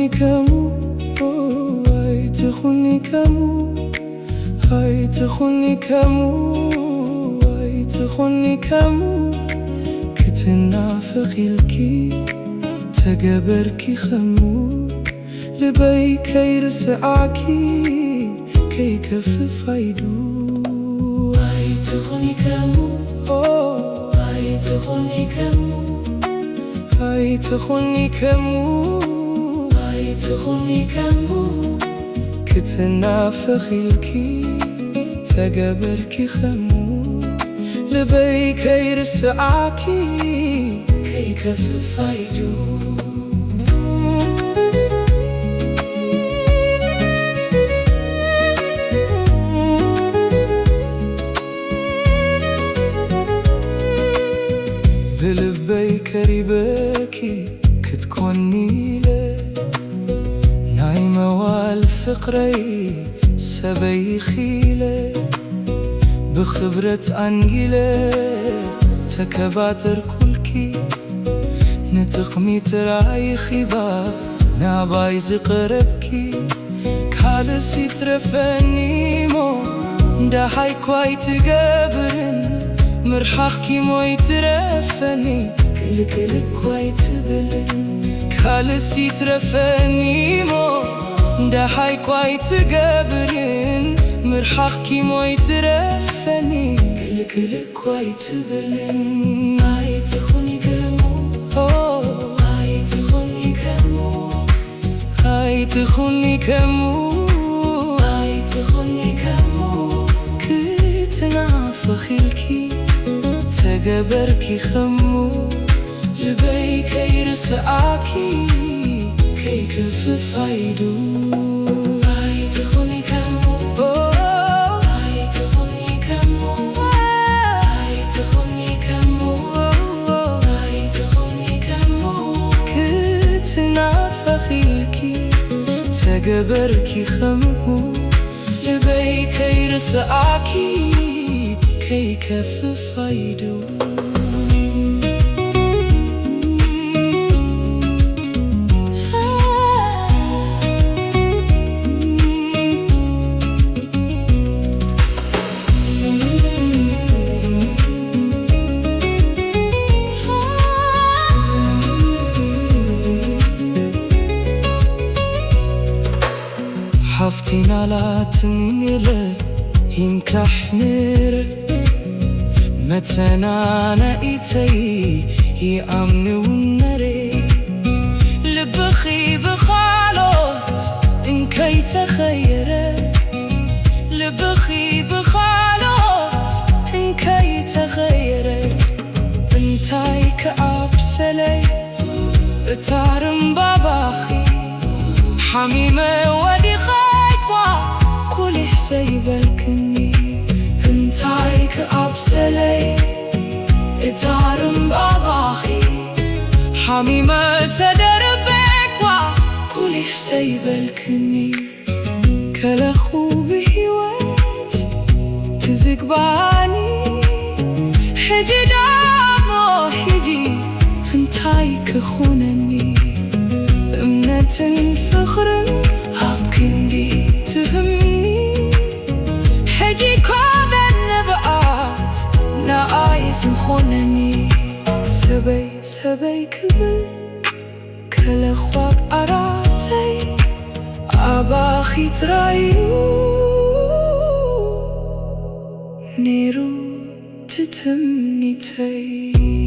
تخوني كمو هاي تخوني كمو هاي تخوني كمو هاي تخوني كمو كتنافقي الكي تقبركي خمو لبي كيرسعاكي كي كفف عيدو هاي تخوني كمو هاي تخوني كمو هاي تخوني كمو هاي تخوني كمو كتنافخي الكي تقبركي خمو لبي كيرسعاكي كي كفف عيدو بلبي كريبكي كتكوني لي نايمة والفقري سبي خيلي بخبرة أنجيلي تكباتر كلكي نتقمي تراي خباب نابايز قربكي كالسي ترفني مو دا هاي كواي تقبرن مرحاكي موي ترفني كل كواي تبلن كالسي ترفني مو دا هاي كواي تقبرن مرحاكي موي ترفني كل كواي تبلن هاي تخوني كمو هاي تخوني كمو هاي تخوني كمو هاي تخوني كمو كتنافخي الكي تقبركي خمو لبي كيرسعاكي كي كفف عيدو هاي تخوني كمو هاي تخوني كمو هاي تخوني كمو هاي تخوني كمو كتنافخي الكي تقبركي خمو لبي كيرسعاكي كي كفف عيدو حفتينا لا تنيني يمكح نير متنا نأيتي هي أمن ونري لبخي بخالوت إن كي تخيري لبخي بخالوت إن كي تخيري انتاي كأبسلي اتارم باباخي حميمة ودي خايتوا كل حسيبلكني انتاي كأبسلي اتارم باباخي حميمة تدربك وكل حسيبلكني كالأخو بهوات تزقباني حجي دامو حجي انتاي كخونني امنة فخر هبكندي تهمني حجي كوبن نبقات نايس مخونني سبي كبل كالأخواب أراتي أباخي ترايو نيرو تتمني تي